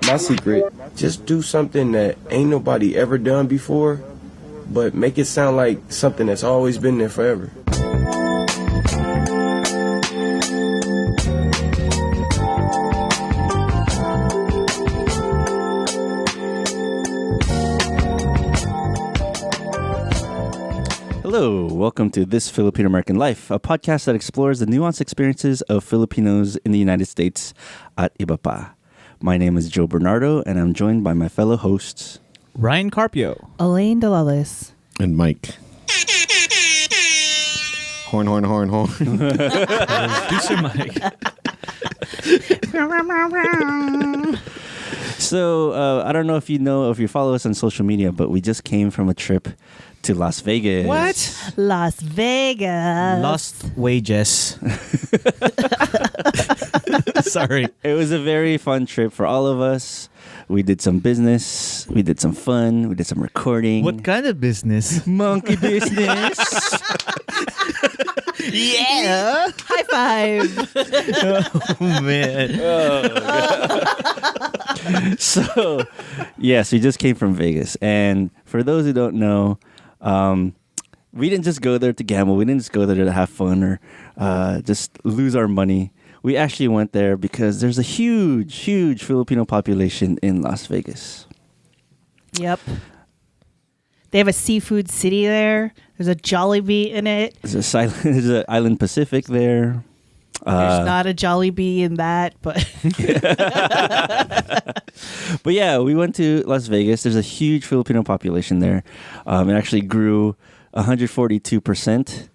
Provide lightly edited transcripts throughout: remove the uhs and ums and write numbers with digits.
My secret, just do something that ain't nobody ever done before, but make it sound like something that's always been there forever. Hello, welcome to This Filipino American Life, a podcast that explores the nuanced experiences of Filipinos in the United States at iba pa. My name is Joe Bernardo, and I'm joined by my fellow hosts, Ryan Carpio, Elaine Delalis, and Mike. Horn. Producer Mike. So, I don't know if you follow us on social media, but we just came from a trip to Las Vegas. What? Las Vegas. Lost wages. Sorry. It was a very fun trip for all of us. We did some business. We did some fun. We did some recording. What kind of business? Monkey business. Yeah. High five. Oh, man. So, yes, we just came from Vegas. And for those who don't know, we didn't just go there to gamble. We didn't just go there to have fun or just lose our money. We actually went there because there's a huge Filipino population in Las Vegas. Yep. They have a seafood city there. There's a Jollibee in it. There's an Island Pacific there. There's not a Jollibee in that, but But yeah, we went to Las Vegas. There's a huge Filipino population there. It actually grew 142%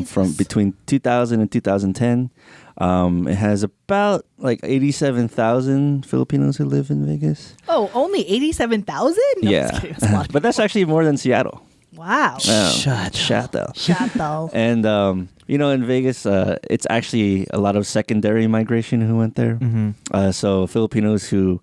from between 2000 and 2010. It has about like 87,000 Filipinos who live in Vegas. oh, only 87,000? No, Yeah, just kidding. That's a lot of but that's actually more than Seattle. wow. Shut though. Chateau. And in Vegas, it's actually a lot of secondary migration who went there. Mm-hmm. So Filipinos who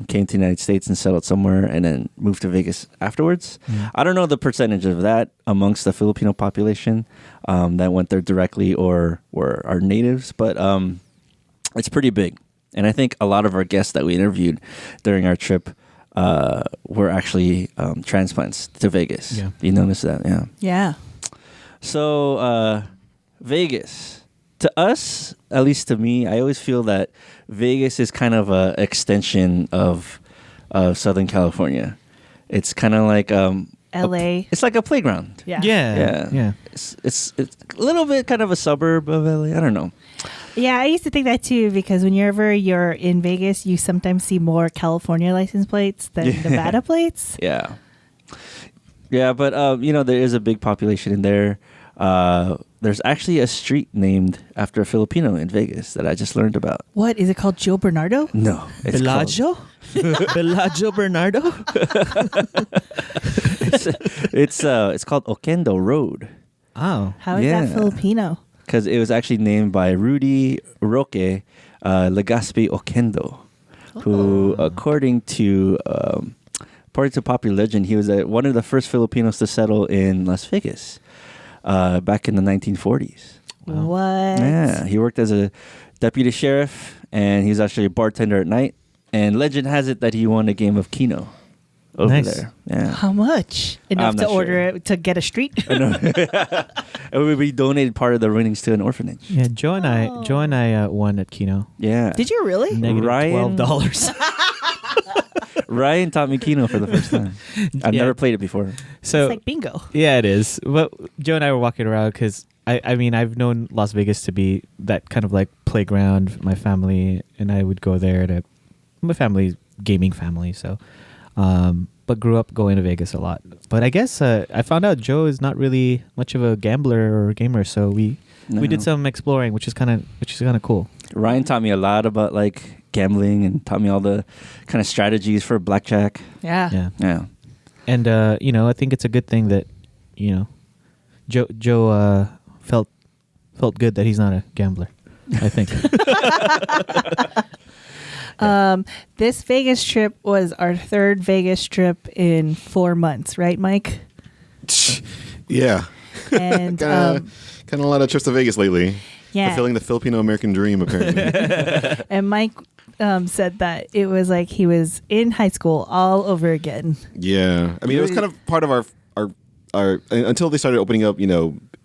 came to the United States and settled somewhere and then moved to Vegas afterwards. Mm. I don't know the percentage of that amongst the Filipino population that went there directly or are natives, but it's pretty big. And I think a lot of our guests that we interviewed during our trip were actually transplants to Vegas. Yeah. You notice that? Yeah. Yeah. So, Vegas. To us, at least to me, I always feel that Vegas is kind of a extension of Southern California. It's kind of like LA. it's like a playground. Yeah. Yeah. It's a little bit kind of a suburb of LA. I don't know. Yeah, I used to think that too because whenever you're in Vegas, you sometimes see more California license plates than Nevada plates. Yeah. Yeah, but there is a big population in there. There's actually a street named after a Filipino in Vegas that I just learned about. What is it called? Joe Bernardo? No, it's Bellagio? Bellagio Bernardo? it's called Oquendo Road Oh. How is Yeah. that Filipino? because it was actually named by Rudy Roque Legaspi Oquendo, who, according to popular legend, he was one of the first Filipinos to settle in Las Vegas back in the 1940s. Wow. What? Yeah, he worked as a deputy sheriff, and he was actually a bartender at night. And legend has it that he won a game of Keno over Nice. there. Yeah. How much? Enough I'm to not order sure. it to get a street? And we donated part of the winnings to an orphanage. Yeah, Joe and I won at Keno. Yeah. Did you really? Negative Ryan- $12. Ryan taught me Keno for the first time. I've Yeah. never played it before. So It's like bingo. yeah, it is. But Joe and I were walking around because I mean I've known Las Vegas to be that kind of like playground. My family and I would go there to my family gaming family. So, but grew up going to Vegas a lot. But I guess I found out Joe is not really much of a gambler or gamer. So we did some exploring, which is kind of cool. Ryan taught me a lot about like gambling and taught me all the kind of strategies for blackjack. Yeah. Yeah. Yeah. And I think it's a good thing that Joe felt good that he's not a gambler. I think. This Vegas trip was our third Vegas trip in 4 months, right, Mike? Yeah. And Kind of a lot of trips to Vegas lately. yeah, Fulfilling the Filipino American dream, apparently. and Mike said that it was like he was in high school all over again. Yeah. I mean, it was kind of part of our until they started opening up,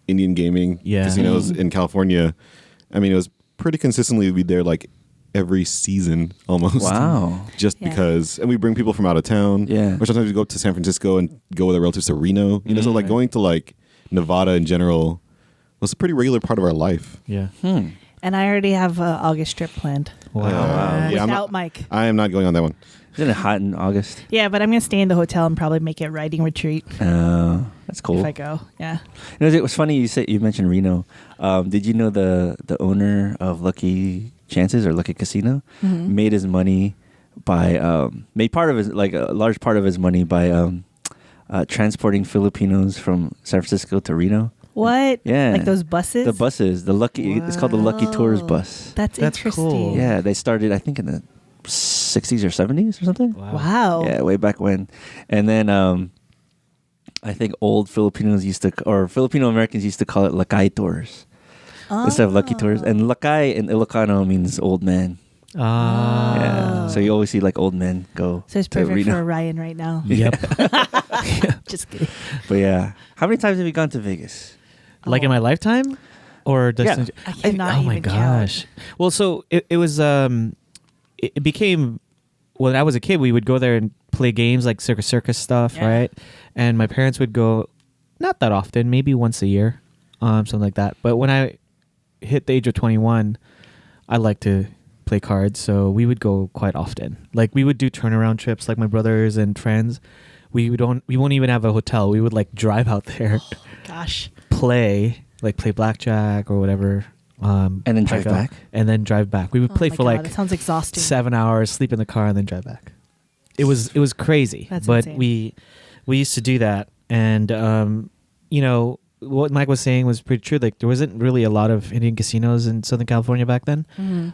Indian gaming casinos in California. I mean, it was pretty consistently we'd be there like every season almost. Wow. Just because, and we bring people from out of town. Yeah. Or sometimes we go to San Francisco and go with our relatives to Reno. So like going to like Nevada in general was a pretty regular part of our life. Yeah. And I already have an August trip planned. Wow. Yeah, Without Mike. I am not going on that one. Isn't it hot in August? Yeah, but I'm going to stay in the hotel and probably make it a riding retreat That's cool. if I go. Yeah. It was funny you mentioned Reno. Did you know the owner of Lucky Chances or Lucky Casino made his money by made part of his like a large part of his money by transporting Filipinos from San Francisco to Reno. What? Yeah. Like those buses? The buses, it's called the Lucky Tours bus. That's interesting. cool. Yeah, they started I think in the 60s or 70s or something. Wow. Yeah, way back when. And then I think old Filipinos Filipino Americans used to call it Lakay Tours instead of Lucky Tours. And Lakay in Ilocano means old man. Yeah. So you always see like old men go. So it's to perfect Reno. for Ryan right now. Yep. Just kidding. But yeah, how many times have you gone to Vegas? Like in my lifetime, or just I cannot oh my even gosh. Well, so it was it became when I was a kid, we would go there and play games like circus stuff, Yeah. right? And my parents would go not that often, maybe once a year, something like that. But when I hit the age of 21, I like to play cards, so we would go quite often. Like we would do turnaround trips, like my brothers and friends. We won't even have a hotel. We would like drive out there, Gosh. play blackjack or whatever, And then drive pick up, back? and then drive back. We would play my for God, like that sounds exhausting. 7 hours, sleep in the car, and then drive back. It was crazy. That's but insane. we used to do that, and what Mike was saying was pretty true. Like there wasn't really a lot of Indian casinos in Southern California back then.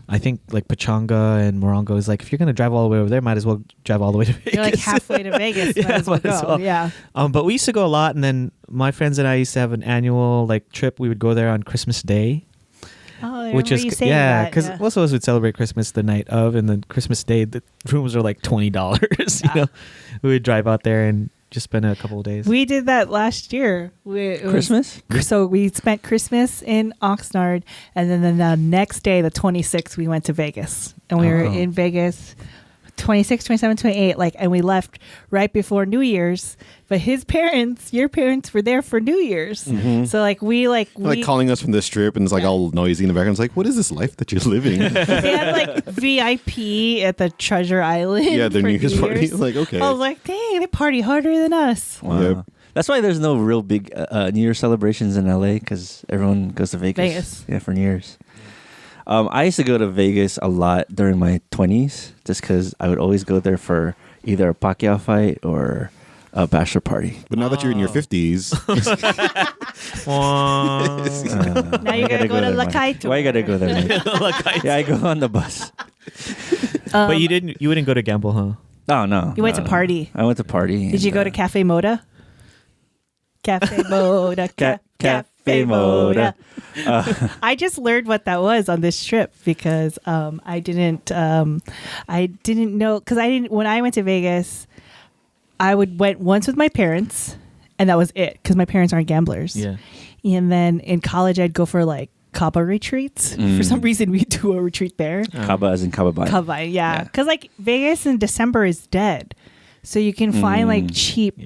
I think like Pachanga and Morongo is like, if you're gonna drive all the way over there, might as well drive all the way to Vegas. You're like halfway to Vegas. Yeah, might as well might as go. well. Yeah. But we used to go a lot, and then my friends and I used to have an annual like trip. We would go there on Christmas Day, Oh, which is you saying yeah, that, because most of us would celebrate Christmas the night of, and then Christmas Day the rooms are like $20. Yeah. We would drive out there and just spend a couple of days. We did that last year. Christmas? So we spent Christmas in Oxnard, and then the next day, the 26th, we went to Vegas. And we were in Vegas 26, 27, 28, and we left right before New Year's. But your parents were there for New Year's. So we Like calling us from the strip and it's like all noisy in the background. It's like, what is this life that you're living? they had VIP at the Treasure Island. Yeah, their for New Year's party. Like, okay. I was like, dang, they party harder than us. Wow. Yep. That's why there's no real big New Year celebrations in LA because everyone goes to Vegas. Yeah, for New Year's. I used to go to Vegas a lot during my 20s just because I would always go there for either a Pacquiao fight or a bachelor party. But now that you're in your 50s, Now you gotta go to there, Mike. Lakay Tour. Why you gotta go there, Mike? Yeah, I go on the bus. But you wouldn't go to gamble, huh? Oh, no. You went no. to party. I went to party. Did you go to Cafe Moda? Cafe Moda. Cafe Moda. I just learned what that was on this trip because I didn't know because when I went to Vegas, I went once with my parents, and that was it because my parents aren't gamblers. Yeah. And then in college, I'd go for Cabo retreats. For some reason, we do a retreat there. Cabo as in Cabo Bay. Cabo, yeah. Because Vegas in December is dead. So you can find cheap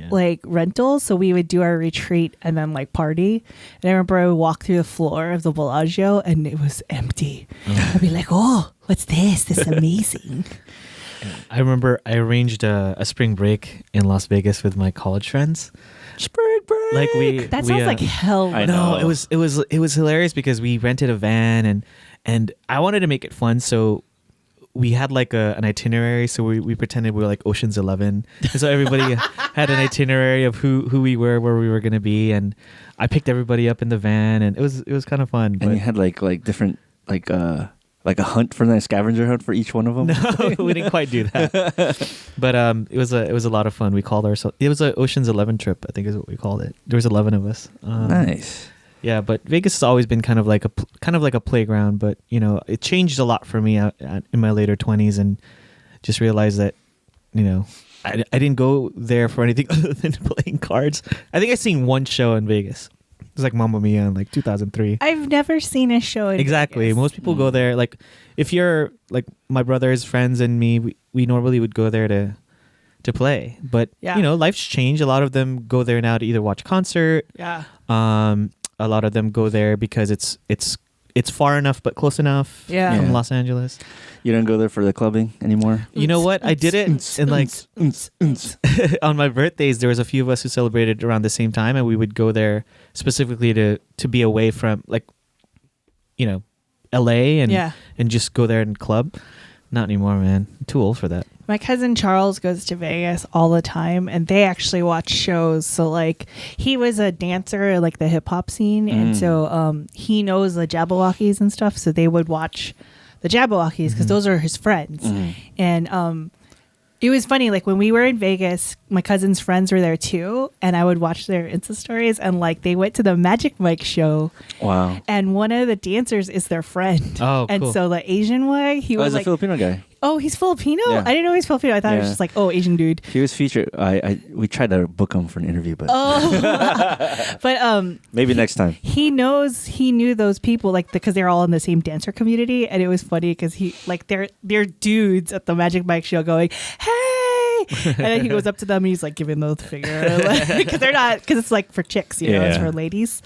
rentals. So we would do our retreat and then party. And I remember I would walk through the floor of the Bellagio and it was empty. I'd be like, oh, what's this? This is amazing. I remember I arranged a spring break in Las Vegas with my college friends. Spring break. That sounds like hell. I No, know. it was hilarious because we rented a van and I wanted to make it fun, so we had an itinerary. So we pretended we were like Ocean's 11, and so everybody had an itinerary of who we were, where we were going to be, and I picked everybody up in the van, and it was kind of fun. And you had different a hunt for a scavenger hunt for each one of them. No, we didn't quite do that. But it was a lot of fun. We called ourselves. It was an Ocean's 11 trip, I think is what we called it. There was 11 of us. Nice. Yeah, but Vegas has always been kind of like a playground. But it changed a lot for me in my later 20s, and just realized that I didn't go there for anything other than playing cards. I think I seen one show in Vegas. It was like Mamma Mia in like 2003. I've never seen a show in Exactly. Vegas. Most people go there. Like if you're like my brother's friends and me, we normally would go there to play. But life's changed. A lot of them go there now to either watch a concert. Yeah. A lot of them go there because it's far enough but close enough from Los Angeles. You don't go there for the clubbing anymore? You know what? I did it and like on my birthdays, there was a few of us who celebrated around the same time, and we would go there specifically to be away from like LA and just go there and club. Not anymore, man. I'm too old for that. My cousin Charles goes to Vegas all the time, and they actually watch shows. So, like, he was a dancer at, like, the hip-hop scene, and so he knows the Jabberwockies and stuff, so they would watch the Jabberwockies because those are his friends. And it was funny, like, when we were in Vegas, my cousin's friends were there, too, and I would watch their Insta stories, and, like, they went to the Magic Mike show. Wow. And one of the dancers is their friend. Oh, and cool. so the Asian one, he was a like... Filipino guy. Oh, he's Filipino? Yeah. I didn't know he was Filipino. I thought it was just like, Asian dude. He was featured. We tried to book him for an interview, but But maybe next time. he knew those people like because they're all in the same dancer community, and it was funny because they're dudes at the Magic Mike show going, hey, and then he goes up to them and he's like giving the finger because it's like for chicks, it's for ladies.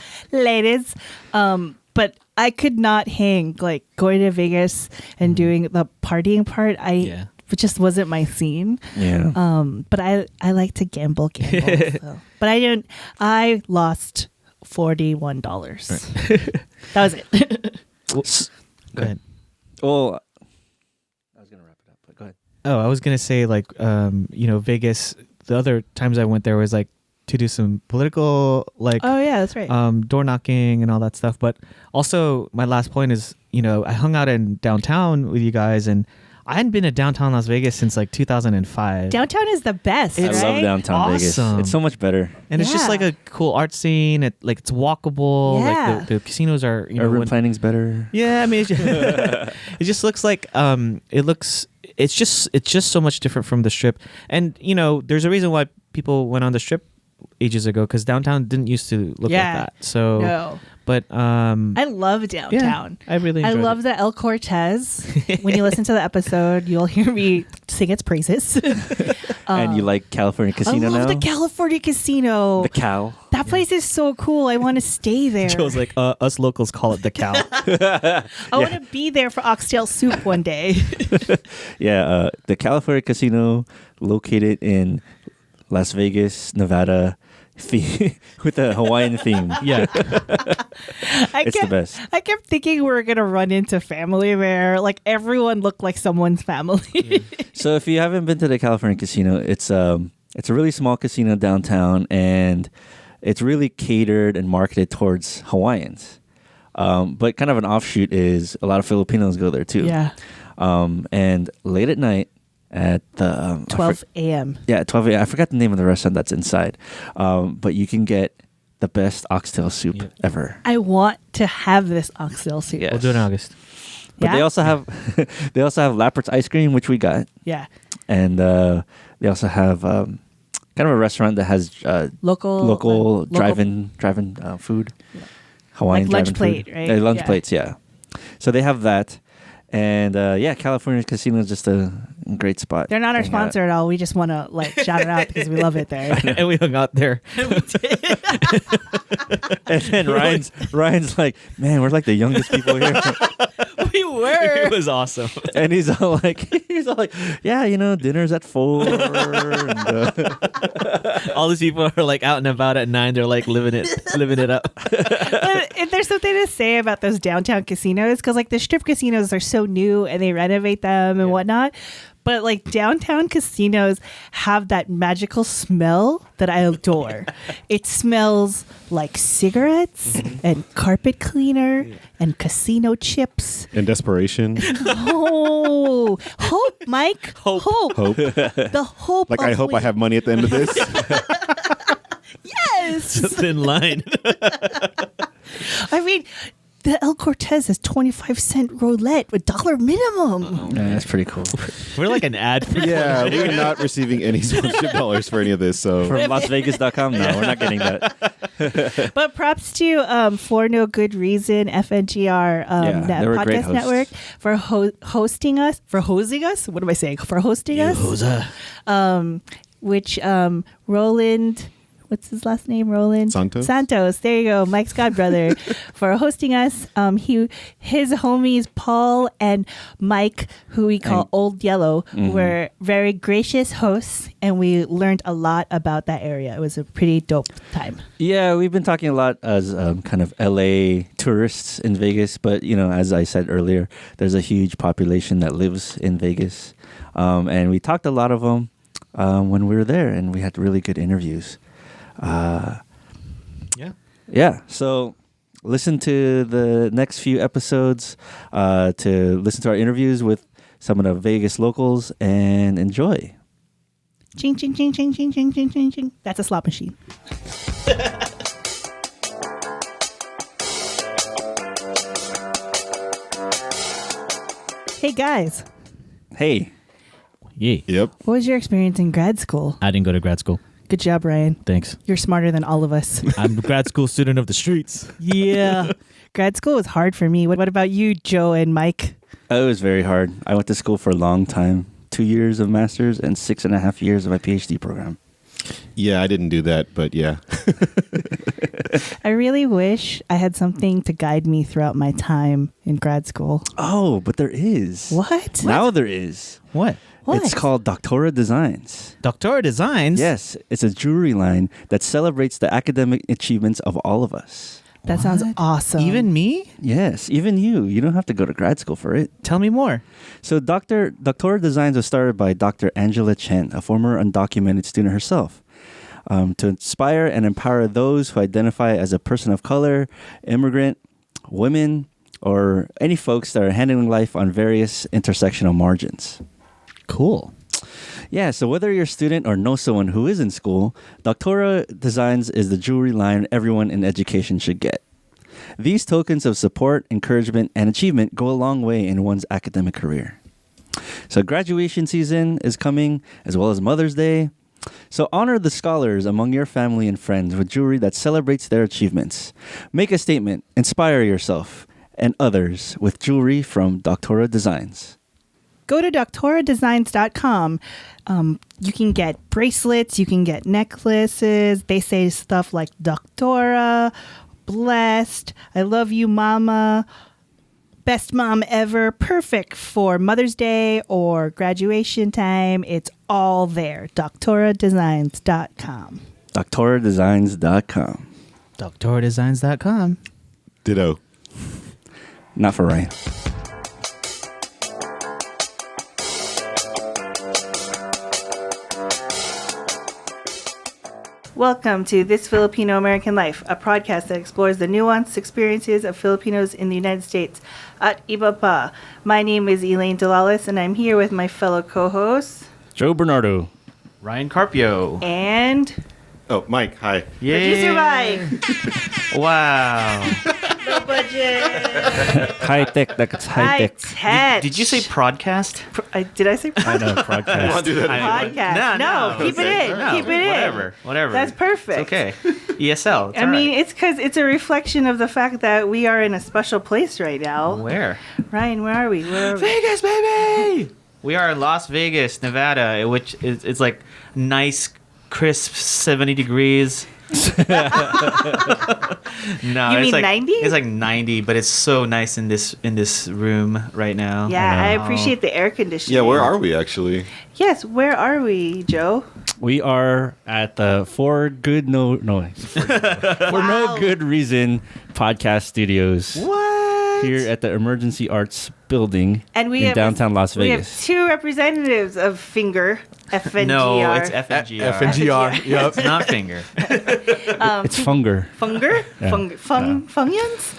But I could not hang like going to Vegas and doing the partying part. It just wasn't my scene. Yeah. But I like to gamble. So. But I lost $41. Right. That was it. Go ahead. Well, I was gonna wrap it up, but go ahead. Oh, I was gonna say like Vegas. The other times I went there was like to do some political that's right. Door knocking and all that stuff. But also my last point is I hung out in downtown with you guys, and I hadn't been to downtown Las Vegas since like 2005. Downtown is the best. I right? love downtown Vegas. It's so much better. And it's just like a cool art scene. It's walkable. Yeah. Like the casinos are urban planning's better. Yeah, I mean it just looks like it's just so much different from the Strip. And there's a reason why people went on the Strip ages ago, because downtown didn't used to look like that. So no. But I love downtown. I really enjoyed love it. the El Cortez. When you listen to the episode, you'll hear me sing its praises. And you like California Casino now? I love the California Casino. The Cow. That place is so cool. I want to stay there. Joe's like, us locals call it the Cow. I want to be there for oxtail soup one day. The California Casino, located in Las Vegas, Nevada, with a Hawaiian theme. Yeah. It's the best. I kept thinking we were going to run into family there. Like, everyone looked like someone's family. So if you haven't been to the California Casino, it's a really small casino downtown, and it's really catered and marketed towards Hawaiians. But kind of an offshoot is a lot of Filipinos go there too. Yeah. And late at night, at the 12 a.m. Yeah, 12 a.m. I forgot the name of the restaurant that's inside. But you can get the best oxtail soup ever. I want to have this oxtail soup. Yes. We'll do it in August. But they also have Lappert's ice cream, which we got. Yeah. And they also have kind of a restaurant that has local drive-in food. Yeah. Hawaiian like lunch drive-in plate, food. right? Lunch plates, yeah. So they have that. And California Casino is just a great spot. They're not our sponsor at all. We just want to shout it out because we love it there. And we hung out there. And then Ryan's like, man, we're like the youngest people here. We were. It was awesome. And he's all like, yeah, dinner's at 4. And, all these people are like out and about at 9. They're like living it up. But there's something to say about those downtown casinos because the Strip casinos are so new and they renovate them and whatnot. But downtown casinos have that magical smell that I adore. It smells like cigarettes and carpet cleaner and casino chips. And desperation. Oh, hope, Mike. Hope. The hope. Like, I hope I have money at the end of this. Yes. Just in line. mean, the El Cortez is 25-cent roulette with $1 minimum. Yeah, that's pretty cool. We're like an ad. Yeah, we're not receiving any sponsorship dollars for any of this. So From LasVegas.com, no, we're not getting that. But props to For No Good Reason, FNGR they were great podcast hosts. network for hosting us. For hosting us? What am I saying? For hosting us. Which Roland... What's his last name? Roland Santos. There you go, Mike's godbrother, for hosting us. His homies Paul and Mike, who we call Old Yellow, were very gracious hosts, and we learned a lot about that area. It was a pretty dope time. Yeah, we've been talking a lot as kind of LA tourists in Vegas, but as I said earlier, there's a huge population that lives in Vegas, and we talked to a lot of them when we were there, and we had really good interviews. Yeah. So listen to the next few episodes to listen to our interviews with some of the Vegas locals and enjoy. Ching, ching, ching, ching, ching, ching, ching, ching, ching. That's a slot machine. Hey, guys. Hey. Yeah. Yep. What was your experience in grad school? I didn't go to grad school. Good job, Ryan. Thanks. You're smarter than all of us. I'm a grad school student of the streets. Yeah. Grad school was hard for me. What about you, Joe and Mike? It was very hard. I went to school for a long time. 2 years of master's and 6.5 years of my PhD program. Yeah, I didn't do that, but yeah. I really wish I had something to guide me throughout my time in grad school. Oh, but there is. What? Now there is. What? It's called Doctora Designs. Doctora Designs? Yes, it's a jewelry line that celebrates the academic achievements of all of us. That sounds awesome. Even me? Yes, even you. You don't have to go to grad school for it. Tell me more. So Doctora Designs was started by Dr. Angela Chen, a former undocumented student herself, to inspire and empower those who identify as a person of color, immigrant, women, or any folks that are handling life on various intersectional margins. Cool. Yeah, so whether you're a student or know someone who is in school, Doctora Designs is the jewelry line everyone in education should get. These tokens of support, encouragement, and achievement go a long way in one's academic career. So graduation season is coming, as well as Mother's Day. So honor the scholars among your family and friends with jewelry that celebrates their achievements. Make a statement, inspire yourself and others with jewelry from Doctora Designs. Go to doctoradesigns.com. You can get bracelets, you can get necklaces. They say stuff like Doctora, blessed, I love you, mama, best mom ever, perfect for Mother's Day or graduation time. It's all there. Doctoradesigns.com. Doctoradesigns.com. Doctoradesigns.com. Ditto. Not for Ryan. Welcome to This Filipino American Life, a podcast that explores the nuanced experiences of Filipinos in the United States at Iba Pa. My name is Elaine Delalis, and I'm here with my fellow co-hosts, Joe Bernardo. Ryan Carpio. and Oh, Mike, hi. producer Mike. Wow. Low budget. High tech, that's high tech. tech. Did you say podcast? Did I say I know, podcast. podcast? No, keep it in. Keep it in. Whatever. That's perfect. It's okay. ESL. It's I mean, it's because it's a reflection of the fact that we are in a special place right now. Where? Ryan, where are we? Vegas, baby! We are in Las Vegas, Nevada, which is it's like nice, crisp 70 degrees. No, You it's mean like 90? It's like 90, but it's so nice in this room right now. Yeah, I appreciate the air conditioning. Yeah, where are we actually? Yes, where are we, Joe? We are at the For No Good Reason podcast studios. What? Here at the Emergency Arts Building And we in have downtown Las We have Vegas. two representatives of FNGR. FNGR. No, it's FNGR. FNGR. Yep. It's not finger. It's Funger. Funger? Yeah. Fungians?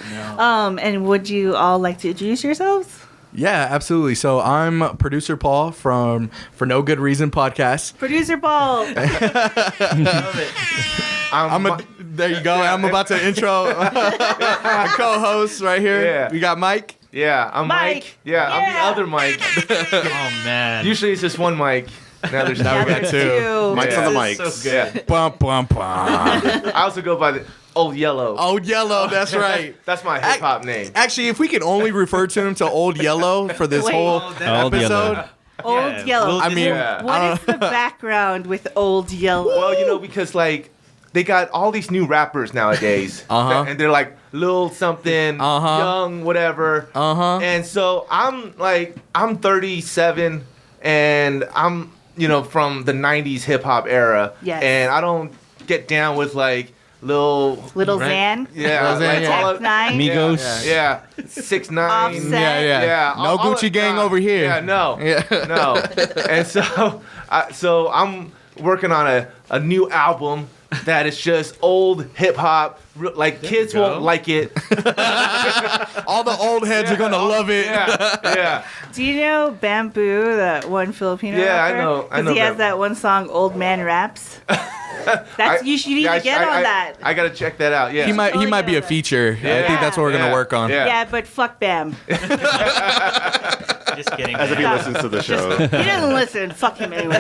And would you all like to introduce yourselves? Yeah, absolutely. So I'm producer Paul from For No Good Reason podcast. Producer Paul. There you go. I'm about to intro my co-host right here. Yeah. We got Mike. Yeah, I'm Mike. Yeah, I'm the other Mike. Oh man. Usually it's just one Mike. Now we got two. Mike's on the This mics. is so good. Bum, bum, bum. I also go by the Old Yellow. Old Yellow, that's right. That's my hip hop name. Actually, if we can only refer to him to Old Yellow for this Wait. whole Old episode. Yellow. Old Yellow. I mean, What is the background with Old Yellow? Well, because like they got all these new rappers nowadays, and they're like Lil something, Young, whatever. And so I'm 37, and I'm from the '90s hip hop era, Yes. and I don't get down with like Little Xan. Yeah, Lil Xan, like yeah. all of- Tech-9. Migos. Yeah, 6ix9ine. Offset. Yeah. No all Gucci of- gang over here. Yeah, no, no. And so I'm working on a new album that is just old hip hop. Like kids won't like it. All the old heads are gonna love it. Yeah. Do you know Bamboo, that one Filipino Yeah, I rapper? know Because he has that one song, Old Man Raps. You need to get on that. I gotta check that out. Yeah. He might be a feature. I think that's what we're gonna work on. Yeah. Yeah, but fuck Bam. Just kidding. As if he listens to the show. He doesn't listen. Fuck him anyway.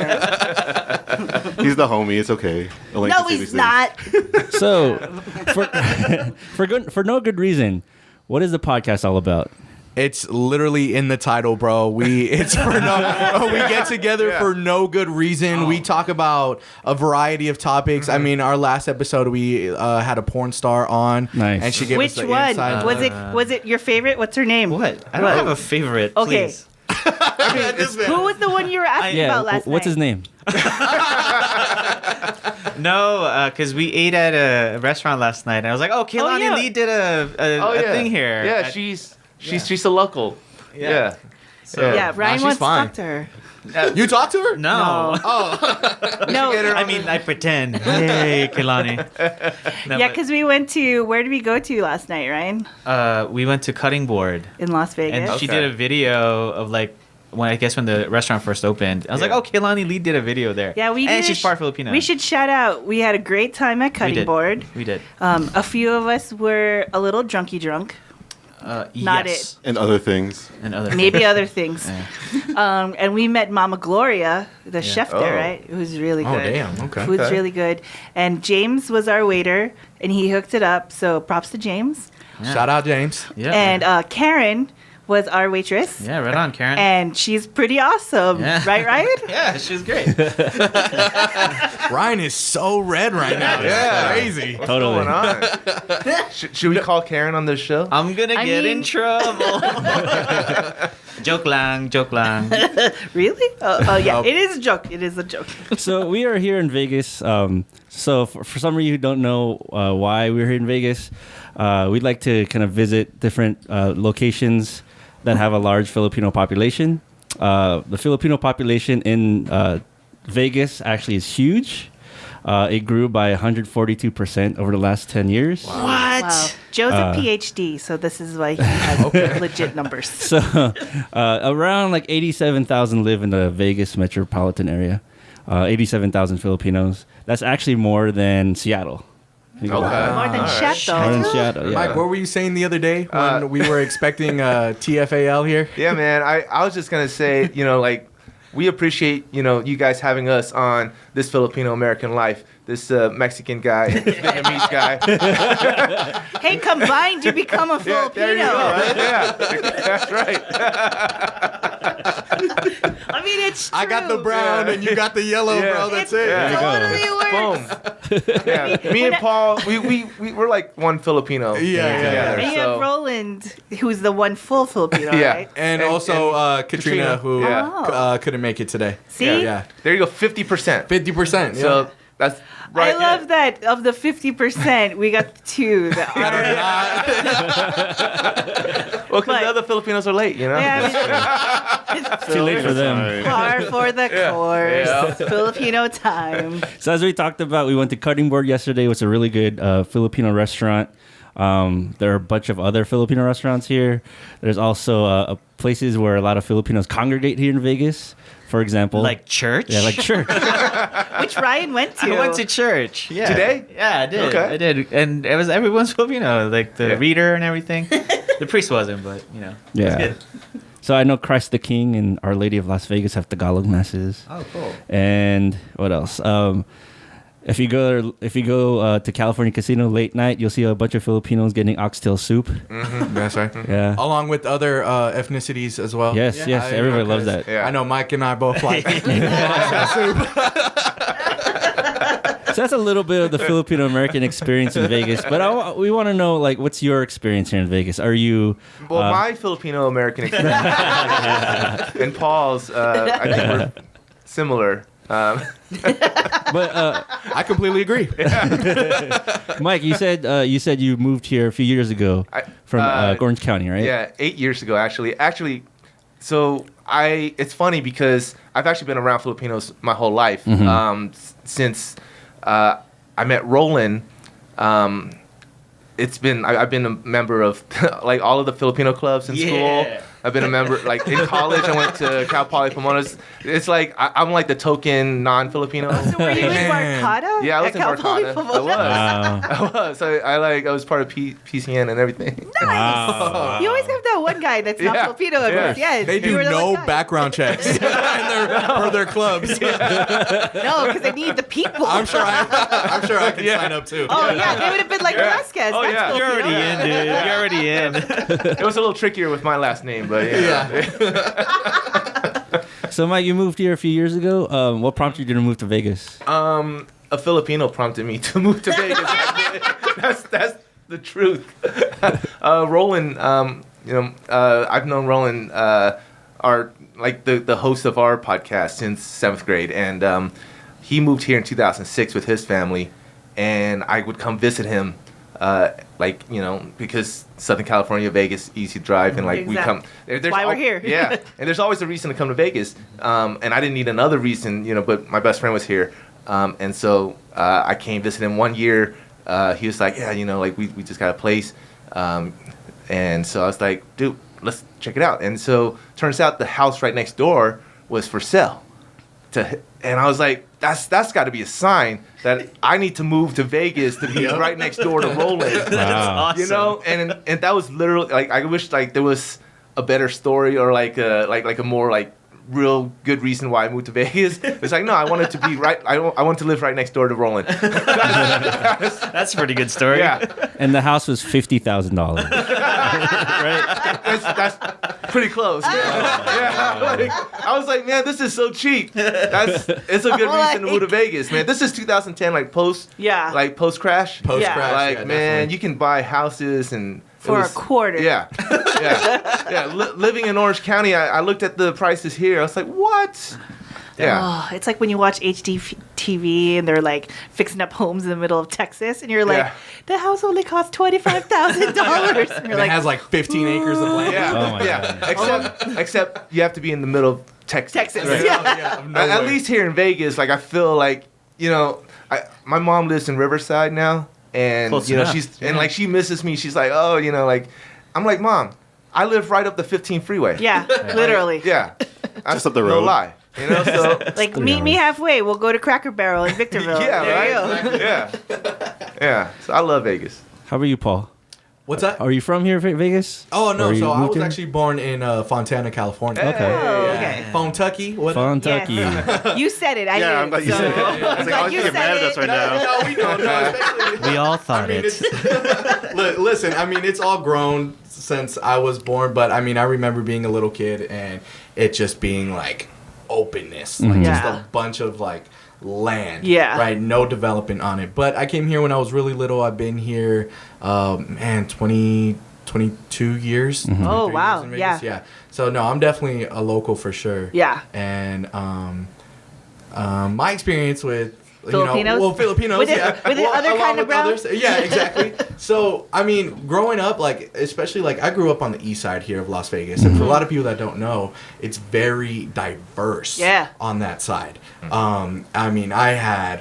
He's the homie. It's okay. Elaine No, can say he's these things. not. So, for no good reason, what is the podcast all about? It's literally in the title, bro. We get together for no good reason. We talk about a variety of topics. I mean, our last episode we had a porn star on, Nice. and she gave us Which the one? inside. Was it your favorite? What's her name? What? I don't have a favorite. Okay. Please. Who was the one you were asking about last what's night? his name? No, because we ate at a restaurant last night, and I was like, "Oh, Kehlani yeah. Lee did a thing here." Yeah, she's a local. Yeah. So, Yeah, Ryan she's wants fine. to talk to her. You talked to her? No. No. I mean, I pretend. Hey, Kehlani. No, Yeah, because we went to, where did we go to last night, Ryan? we went to Cutting Board, In Las Vegas. and she Okay. did a video of like when the restaurant first opened. I was like, "Oh, Kehlani Lee did a video there." Yeah, we did. And she's part Filipino. We should shout out. We had a great time at We Cutting did. Board. We did. A few of us were a little drunk. Not yes. And other things. And other Maybe things. other things. And we met Mama Gloria, the chef there, Oh. right? It was really good. Oh, damn. Okay. Food's really good. And James was our waiter, and he hooked it up. So props to James. Shout out, James. Yeah. And Karen was our waitress. yeah, right on, Karen. And she's pretty awesome. Yeah. Right, Ryan? yeah, she's great. Ryan is so red right now. Yeah. It's crazy. Totally. What's going on? Should we call Karen on this show? I'm gonna I get in mean- trouble. Joke lang. Really? Oh, yeah. It is a joke. It is a joke. So we are here in Vegas. So for some of you who don't know why we're here in Vegas, we'd like to kind of visit different locations that have a large Filipino population. The Filipino population in Vegas actually is huge. It grew by 142% over the last 10 years. Wow. Joe's a PhD, so this is why he has legit numbers. So around like 87,000 live in the Vegas metropolitan area. 87,000 Filipinos. That's actually more than Seattle. Okay. More than Chet, More than though. Seattle, yeah. Mike, what were you saying the other day when we were expecting TFAL here? Yeah, man. I was just gonna say, like, we appreciate, you guys having us on this Filipino American Life. This Mexican guy, this Vietnamese guy. Hey, combined, you become a Yeah, Filipino. there you go. Right? Yeah, that's right. I mean, it's true. I got the brown and you got the yellow, Yeah. bro. That's It it. Yeah. totally works. Boom. Yeah, me and Paul, we're like one Filipino. Yeah. together, And you so- have Roland, who's the one full Filipino, Yeah. right? And also Katrina, who Yeah. couldn't make it today. See? Yeah. There you go, 50%. 50%. So that's right. I love that of the 50%, we got two that are. Well, because But- the other Filipinos are late, Yeah, I mean, Too late for them. par for the course. Yeah. Filipino time. So as we talked about, we went to Cutting Board yesterday. It was a really good Filipino restaurant. There are a bunch of other Filipino restaurants here. There's also places where a lot of Filipinos congregate here in Vegas. for example. Like church? Yeah, like church. Which Ryan went to. I went to church. Yeah. Today? Yeah, I did. Okay. I did. And it was everyone's Filipino, like the reader and everything. The priest wasn't, but it was Yeah. good. So I know Christ the King and Our Lady of Las Vegas have Tagalog masses. Oh, cool. And what else? If you go to California Casino late night, you'll see a bunch of Filipinos getting oxtail soup. Mm-hmm. That's right. Yeah. Along with other ethnicities as well. Yes, yes. Everybody loves that. Yeah. I know Mike and I both like. So that's a little bit of the Filipino American experience in Vegas. But we want to know, like, what's your experience here in Vegas? Are you? Well, my Filipino American experience and Paul's, I think we're similar. But I completely agree. Mike, you said you moved here a few years ago from Orange County, right? Yeah, 8 years ago, actually. So it's funny because I've actually been around Filipinos my whole life. Since I met Roland. I've been a member of like all of the Filipino clubs in school. I've been a member, like in college, I went to Cal Poly Pomona's. It's like I'm like the token non-Filipino. So were you in Barcada? Yeah, I was in Barcada. I was. So I was part of PCN and everything. Nice. Wow. You always have that one guy that's not Yeah. Filipino. Yeah. Yes. They You do were the no one guy. background checks for their clubs. No, because they need the people. I'm sure I can sign up too. Oh yeah, they would have been like Velasquez. Oh, That's yeah. You're Filipino. already in, dude. You're already in. It was a little trickier with my last name, but yeah. So, Mike, you moved here a few years ago. What prompted you to move to Vegas? A Filipino prompted me to move to Vegas. That's the truth. Roland, I've known Roland, the host of our podcast since 7th grade, and he moved here in 2006 with his family, and I would come visit him, because Southern California, Vegas, easy to drive, and we come. There's why we're here. Yeah, and there's always a reason to come to Vegas, and I didn't need another reason, but my best friend was here, and so I came visit him one year. He was like, we just got a place, and so I was like, dude, let's check it out. And so turns out the house right next door was for sale. And I was like, that's got to be a sign that I need to move to Vegas to be right next door to Roland. Wow. Awesome. And that was literally I wish there was a better story or a more real good reason why I moved to Vegas. It's like, no, I wanted to be right. I want to live right next door to Roland. That's a pretty good story. Yeah, And the house was $50,000. Right? that's pretty close. Yeah. I was like, man, this is so cheap. It's a good reason to move to Vegas, man. This is 2010, post crash. Post Yeah. crash, Man, definitely. you can buy houses and For a quarter. Yeah. Living in Orange County, I looked at the prices here. I was like, what? Yeah. Oh, it's like when you watch HGTV and they're fixing up homes in the middle of Texas, and you're like, the house only costs $25,000, and you're It has 15 acres of land. Yeah. Oh my Yeah. Except you have to be in the middle of Texas. Right. Yeah. Of nowhere. At least here in Vegas, I feel my mom lives in Riverside now, and Close enough. she misses me. She's like, oh, I'm like, Mom, I live right up the 15 freeway. Yeah, literally. Yeah. Just up the No road. lie. So Meet me halfway. We'll go to Cracker Barrel in Victorville. yeah, there right. you go. Yeah. So I love Vegas. How about you, Paul? What's that? Are you from here, Vegas? Oh, no. Or you So I moved was here? actually born in Fontana, California. Okay. Oh, Yeah. okay. Fontucky. What? Kentucky. You said it. I Yeah, I'm didn't. glad you said it. I was like, Glad oh, you you're mad at said us right it. now. No, we know. Especially, We all thought Listen, it's all grown since I was born, but I remember being a little kid and it just being openness, just Yeah. a bunch of land, Yeah. right? No development on it. But I came here when I was really little. I've been here, 22 years. Oh, 23 wow. years in Vegas. Yeah. Yeah. So no, I'm definitely a local for sure. Yeah. And my experience with Filipinos? Filipinos, With the- yeah, with the other along kind of with brown? others. Yeah, exactly. So, I mean, growing up, like, especially, like, I grew up on the east side here of Las Vegas. And for a lot of people that don't know, it's very diverse on that side. I mean, I had,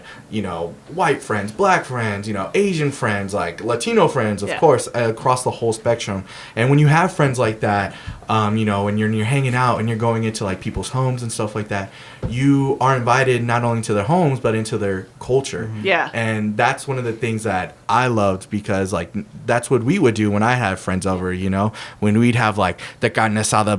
white friends, black friends, Asian friends, like, Latino friends, of course, across the whole spectrum. And when you have friends like that, when you're hanging out and you're going into, like, people's homes and stuff like that, you are invited not only to their homes, but into their culture. Yeah. And that's one of the things that I loved because, like, that's what we would do when I had friends over, when we'd have, like, the carne asada,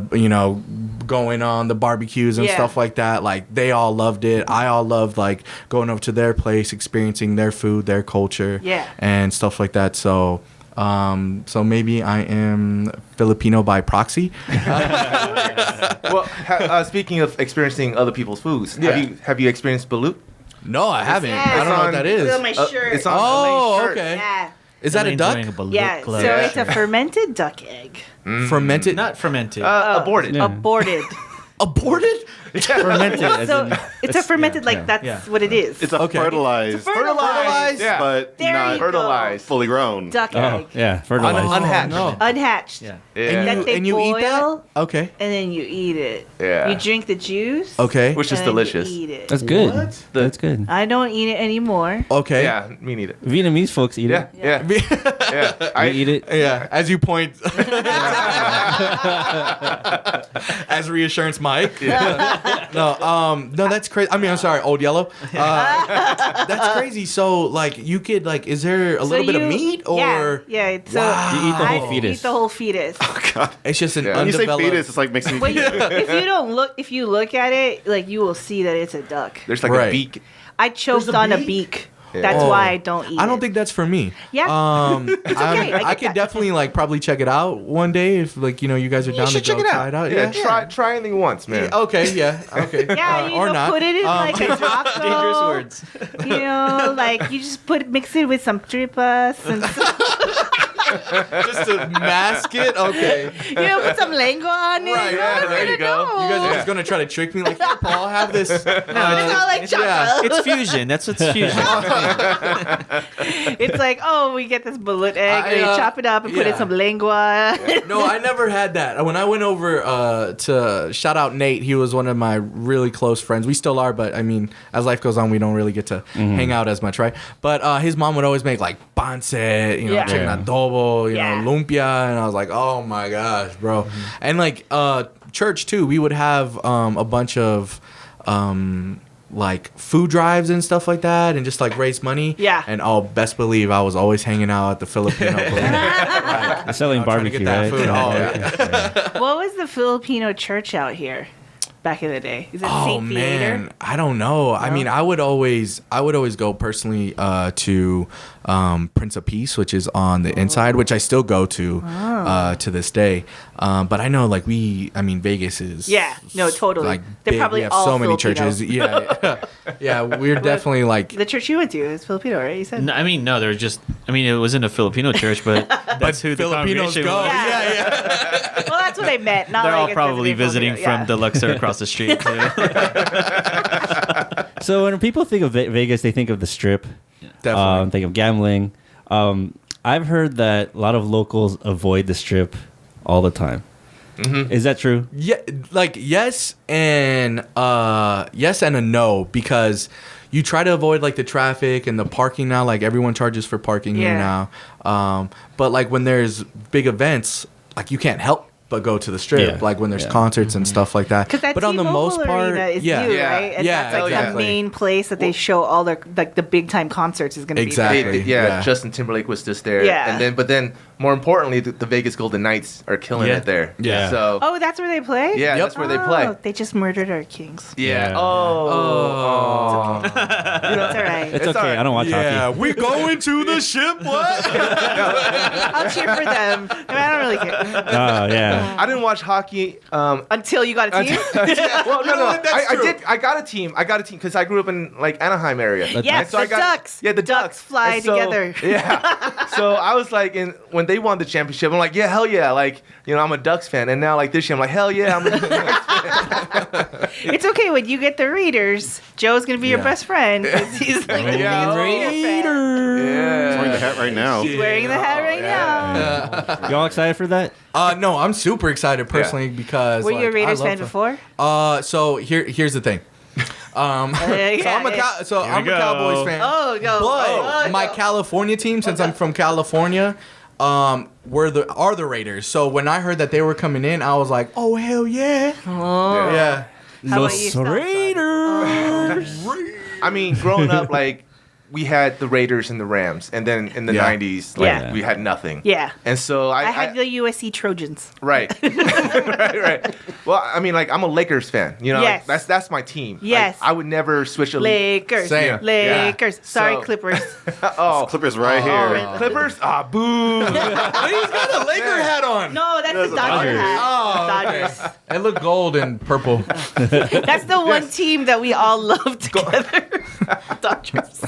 going on, the barbecues and stuff like that. Like, they all loved it. I all loved, like, going over to their place, experiencing their food, their culture, and stuff like that. So maybe I am Filipino by proxy. Well, speaking of experiencing other people's foods, have you experienced balut? No, I haven't. I don't know what that is. It's on my shirt. It's on my shirt. Okay. Yeah. Is that a duck? Yeah. So it's a fermented duck egg. Fermented? Not fermented. Aborted. Yeah. Aborted. Aborted? Fermented. As So in, it's a fermented, like that's what it is. It's a fertilized, fertilized, Yeah. but There not you go. fertilized. fully grown. duck oh, egg. yeah, fertilized. Unhatched. No. Unhatched. Yeah. Yeah. That they And you eat that? boil, Okay. and then you eat it. Yeah. You drink the juice. Okay. Which is and then delicious. You eat it. That's good. What? That's good. I don't eat it anymore. Okay. Yeah, me neither. Vietnamese folks eat Yeah, it. yeah, yeah. I eat it. Yeah, as you point. As reassurance, Mike. No, that's crazy. I mean, I'm sorry, Old Yellow. That's crazy. So, like, you could, like, is there a little bit of meat or? Yeah. So Wow. You eat the whole I fetus. eat the whole fetus. It's just an When you say undeveloped. fetus, it's like mixing. But if you look at it, like you will see that it's a duck. There's like Right. a beak. I choked on a beak. That's Oh. why I don't eat. I don't it. think that's for me. Yeah. okay, I I get could that. definitely like probably check it out one day if like you guys are down to should go check it try it out. Yeah, try anything once, man. Yeah, okay. Yeah. Okay. Yeah, or not. put it in like a taco. Dangerous words. Like you just mix it with some tripas and Just to mask it. Okay. put some lengua on it. Right, Oh, there you go. You guys are just gonna try to trick me like, here, Paul, have this. It's not like chocolate. It's fusion. That's what's fusion. It's like, oh, we get this balut egg, and you chop it up and put in some lengua. No, I never had that. When I went over to shout out Nate, he was one of my really close friends. We still are, but I mean, as life goes on, we don't really get to hang out as much, right? But his mom would always make like pancit, chicken adobo, lumpia, and I was like, oh my gosh, bro. And like church too, we would have a bunch of like food drives and stuff like that, and just like raise money. Yeah. And best believe I was always hanging out at the Filipino booth. Selling trying to get barbecue, that right? food. Oh, yeah. What was the Filipino church out here back in the day? Is it Oh St. Theater? man, I don't know. I mean, I would always go personally to Prince of Peace, which is on the inside, which I still go to this day. But I know, like Vegas is totally. like They're big. probably We have all so many Filipino. churches. Yeah, we're definitely like. The church you went to is Filipino, right? You said. No, there was just. It wasn't a Filipino church, but that's who the Filipinos congregation go. was. Yeah. Well, that's what I meant. Not They're like all it's probably Filipino. visiting from the Luxor across the street too. So when people think of Vegas, they think of the Strip. Definitely. Think of gambling. I've heard that a lot of locals avoid the Strip all the time. Mm-hmm. Is that true? Yeah, like yes and a no, because you try to avoid like the traffic and the parking now. Like everyone charges for parking here now. But like when there's big events, like you can't help but go to the Strip, like when there's concerts and stuff like that. Because that but on the most part, arena is new, right? And that's like the main place that they show all their like the big time concerts is going to Exactly. be there. Yeah. Justin Timberlake was just there. Yeah. But then more importantly, the Vegas Golden Knights are killing it there. Yeah. So Oh, that's where they play? yeah, that's where they play. Oh, they just murdered our Kings. Yeah. Yeah. Oh. It's all right. It's okay. all right. I don't watch Yeah, hockey. we going to the ship. What? I'll cheer for them. I don't really care. Oh, yeah. I didn't watch hockey. Until you got a team? Well, no. what? That's I true. did. I got a team because I grew up in like Anaheim area. Yes, And the Ducks. Yeah, the Ducks fly And so- together. Yeah. So I was like, when they won the championship, I'm like, yeah, hell yeah, like I'm a Ducks fan. And now like this year, I'm like, hell yeah, I'm a It's okay when you get the Raiders. Joe's gonna be your best friend. 'Cause he's like Raiders. He's wearing the hat right now. He's wearing the hat right now. Y'all excited for that? No, I'm super excited personally because. Were you a Raiders I love fan before? So here's the thing. I'm a Cowboys fan. Oh, go. But my California team, since I'm from California, are the Raiders. So when I heard that they were coming in, I was like, oh hell yeah. Oh. Yeah. How about you, Steph? Raiders. I mean, growing up, like, we had the Raiders and the Rams, and then in the 90s, like, we had nothing. Yeah. And so I had the USC Trojans. Right. right. Well, I mean, like, I'm a Lakers fan. You know, Yes. like, that's my team. Yes. Like, I would never switch a Lakers. Same. Lakers. Yeah. Sorry, So- Clippers. Oh, Clippers right here. Clippers? Ah, boo. But he's got a Laker hat on. No, that's the Dodgers hat. Oh, Dodgers. It looked gold and purple. That's the one team that we all love together. Dodgers.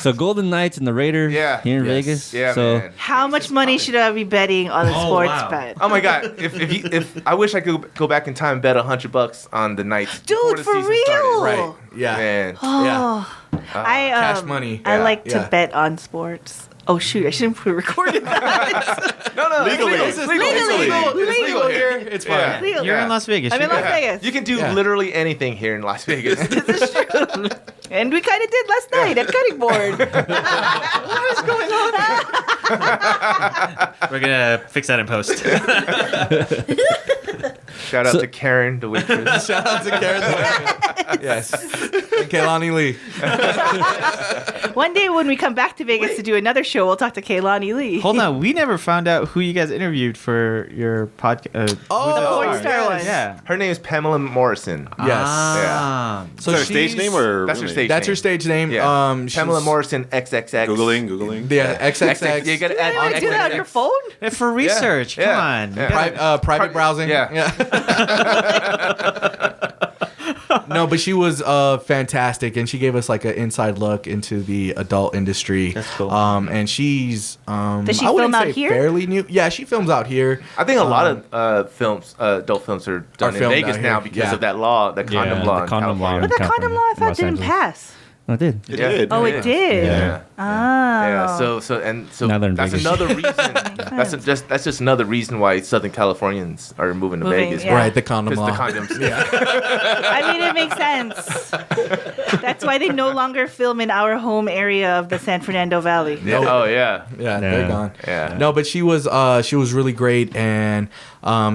So Golden Knights and the Raiders Yeah. here in Yes. Vegas. Yeah, so man. How much money should I be betting on a sports wow. bet? Oh my God! If I wish I could go back in time and bet $100 on the Knights. before Dude, the for season real? started. Right. Yeah. Man. Oh, I Cash money. I Yeah, like to yeah. bet on sports. Oh shoot! I shouldn't have recorded that. No, Legally. It's legal. It's legal. It's legal here. It's fine. Yeah. Legal. You're in Las Vegas. I'm in Las Vegas. You can do Yeah. literally anything here in Las Vegas. This is true. And we kind of did last night at cutting board. What is going on? We're gonna fix that in post. Shout out to Karen, the waitress. Shout out to Karen. Yes. And Kaylani Lee. One day when we come back to Vegas to do another show, we'll talk to Kaylani Lee. Hold on, we never found out who you guys interviewed for your podcast. Oh, The porn star yes. one. Yeah. Her name is Pamela Morrison. Yes. Ah. So Is that her stage she's- name or That's her real stage That's her name. stage name. Yeah. She's- Pamela Morrison XXX. Googling. Yeah, XXX. You gotta You add want to do that on your phone? Hey, for research, Yeah. come on. Yeah. You gotta- Private browsing. Yeah. No, but she was fantastic, and she gave us like an inside look into the adult industry. That's cool. And she's Does she I wouldn't film out say here? fairly new. Yeah, she films out here. I think a lot of films, adult films, are done in filmed Vegas out now here. because Yeah. of that law, the condom Yeah, law. the in condom law. California. But the condom law I thought Los didn't Angeles. pass. I did. It Yeah. did. Oh, it did. Yeah. Oh. Yeah, so Now they're in that's Vegas. another reason. that's just another reason why Southern Californians are moving to Moving, Vegas. yeah. Right, the condom Because law. the condoms. I mean, it makes sense. That's why they no longer film in our home area of the San Fernando Valley. Yeah. Oh yeah. Yeah, they're gone. Yeah. No, but she was really great, and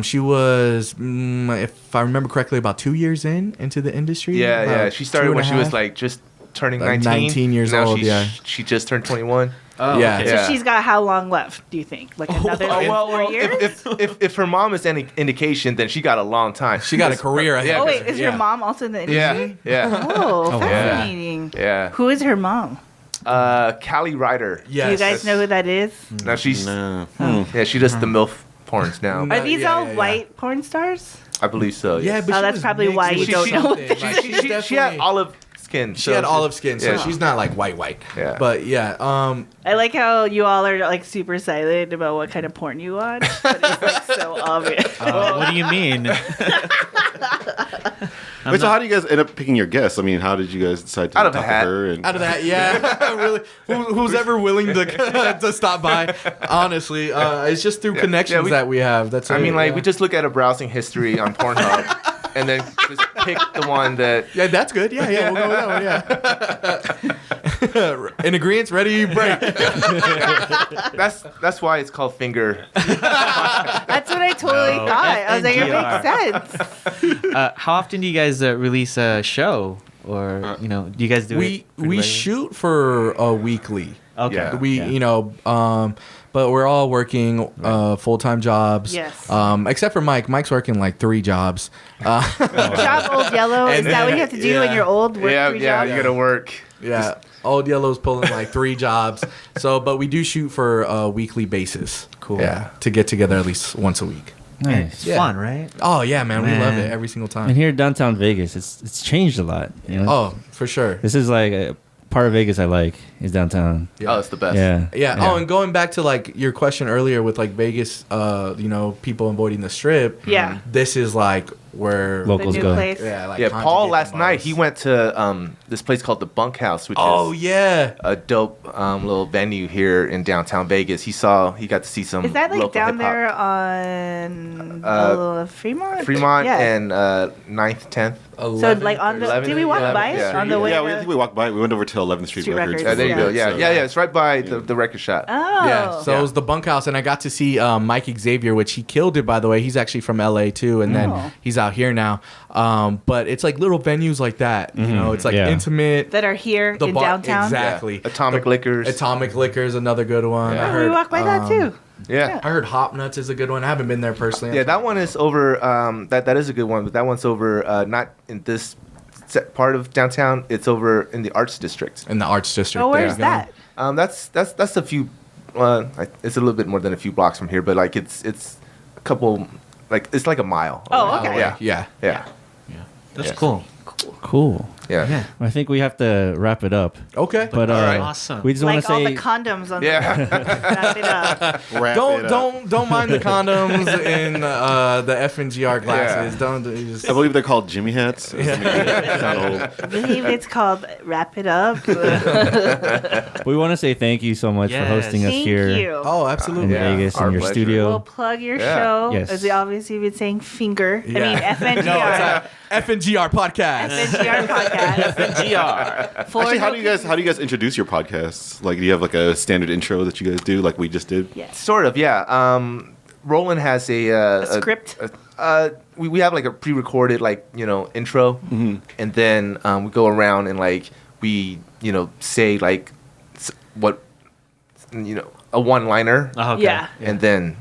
she was, if I remember correctly, about 2 years into the industry. Yeah, About yeah. She started 2.5. when she was like just turning Like 19. 19 years Now old, She, yeah. She just turned 21. Oh, Yeah. okay. So Yeah. she's got how long left, do you think? Like another Oh, 4 years? if her mom is any indication, then she got a long time. She got a career ahead. Yeah. Oh, wait, is Yeah. your mom also in the industry? Yeah, yeah, Oh, fascinating. yeah. Who is her mom? Callie Ryder. Yes. Do you guys know who that is? Now she's No. yeah, she does the MILF porns now. Are these yeah, all yeah, yeah. white porn stars? I believe so. Yeah, yes. but Oh, she that's was probably why mixed you with don't know something. what Like, she she's had definitely- olive skin. She had olive skin, so yeah. she's not like white. Yeah. But yeah, I like how you all are like super silent about what kind of porn you watch, but it's like so obvious. What do you mean? Wait, so how do you guys end up picking your guests? I mean, how did you guys decide to Out of talk a hat. to her? And out of that, yeah, really, who's ever willing to to stop by? Honestly, it's just through connections that we have. That's I it, mean, like yeah. we just look at a browsing history on Pornhub, and then just pick the one that. Yeah, that's good. Yeah, we'll go with that one. Yeah. In agreement, ready, break. That's why it's called finger. That's what I totally thought. I was like, it makes sense. How often do you guys release a show? Or, do you guys do it? We pretty regularly? shoot for a weekly. Okay. Yeah. We but we're all working full-time jobs. Yes. Except for Mike. Mike's working like 3 jobs. Job Old Yellow. Is And that what then- you have to do when yeah. you're old? Work Yeah, 3 yeah, jobs? you gotta work. Yeah. Old Yellow's pulling like 3 jobs. So, but we do shoot for a weekly basis. Cool. Yeah. To get together at least once a week. Nice. It's Yeah. fun, right? Oh yeah, man. We love Man. it every single time. And here in downtown Vegas, it's changed a lot. You know? Oh, for sure. This is like part of Vegas I like is downtown. Yeah. Oh, it's the best. Yeah. Oh, and going back to like your question earlier with like Vegas, people avoiding the Strip. Yeah. This is like where locals the new go. place. Yeah, Paul last night he went to this place called the Bunkhouse, which is a dope little venue here in downtown Vegas. He got to see some. Is that like local down hip-hop. there on Fremont? Fremont and 9th, 10th. So like on the 11th, did we walk 11th, by it yeah. on the way? Yeah, to- I think we walked by. We went over to 11th Street Records. Records. There you go. Yeah. Yeah. It's right by the record shop. Oh. Yeah, so it was the Bunkhouse, and I got to see Mike Xavier, which he killed it, by the way. He's actually from LA too, and then he's out here now. But it's like little venues like that, you know. It's like intimate that are here in downtown. Exactly. Yeah. Atomic Liquors. Atomic Liquors, another good one. Yeah. I heard, we walked by that too. Yeah. I heard Hop Nuts is a good one. I haven't been there personally. Yeah, that one is over. That is a good one, but that one's over. Not in this part of downtown. It's over in the Arts District. In the Arts District. Oh, where's that? That's a few. It's a little bit more than a few blocks from here, but like it's a couple. Like it's like a mile. Oh, okay. Yeah. That's cool. Cool. Yeah. I think we have to wrap it up. Okay. But Awesome. we just want Like to all say the condoms on Yeah. wrap it up. Don't mind the condoms in the FNGR glasses. Yeah. Don't just. I believe they're called Jimmy hats. I believe it's called Wrap It Up. we want to say thank you so much for Yes. hosting us Thank here you. Oh, in absolutely. Vegas our in your pleasure. studio. We'll plug your Yeah. show. Yes. As we obviously been saying finger. Yeah. I mean FNGR. No, it's a FNGR podcast. FNGR podcast. FNGR. For Actually, how do you guys introduce your podcasts? Like, do you have like a standard intro that you guys do, like we just did? Yes. Sort of. Yeah. Roland has a Script. We have like a pre-recorded intro, and then we go around and like we say like what a one-liner, Oh, okay. Yeah. and then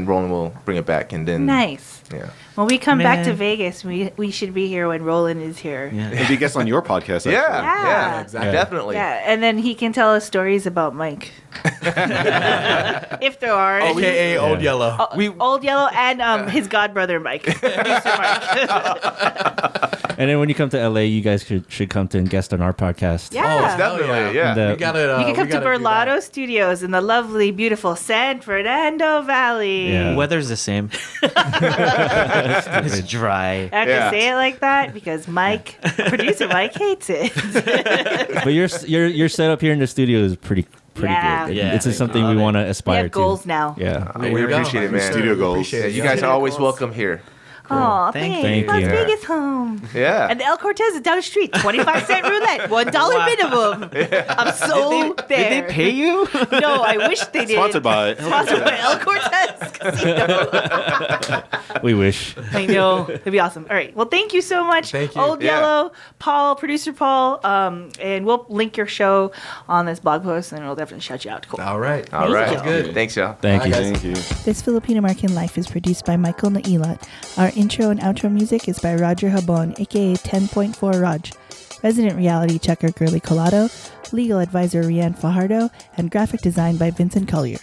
Roland will bring it back, and then Nice. Yeah. When we come back to Man. Vegas, we should be here when Roland is here. Yeah. And be guests on your podcast. Actually. Yeah. Yeah. Exactly. Definitely. Yeah, and then he can tell us stories about Mike. If there are. AKA Old Yellow. Old Yellow and his godbrother Mike. Producer Mike. And then when you come to LA, you guys should come to and guest on our podcast. Yeah. Oh, definitely. Yeah. And, We gotta. You can come we to gotta do that. Berlato Studios in the lovely, beautiful San Fernando Valley. Yeah. Weather's the same. It's dry. I have Yeah. to say it like that because producer Mike hates it. But your setup here in the studio is pretty Yeah. good. Yeah. This is something Love we it. want to We aspire have to. goals now. Yeah. There We you go. appreciate it, man. Studio goals. Appreciate it. You guys are always goals. welcome here. Oh, Thank thanks. you. Las Yeah. Vegas home. Yeah. And the El Cortez is down the street. 25-cent roulette. $1 minimum. I'm so there. Did they pay you? No, I wish they did. Sponsored by. Sponsored by El Cortez Casino. We wish. I know. It'd be awesome. All right. Well, thank you so much. Thank you. Old Yeah. Yellow, Paul, producer Paul. And we'll link your show on this blog post and we'll definitely shout you out. Cool. All right. All right. you. Good. Thanks, y'all. Thank you. Thank you. This Filipino American Life is produced by Michael Nailot. Our intro and outro music is by Roger Habon, aka 10.4 Raj. Resident reality checker Girly Colado, legal advisor Rianne Fajardo, and graphic design by Vincent Collyer.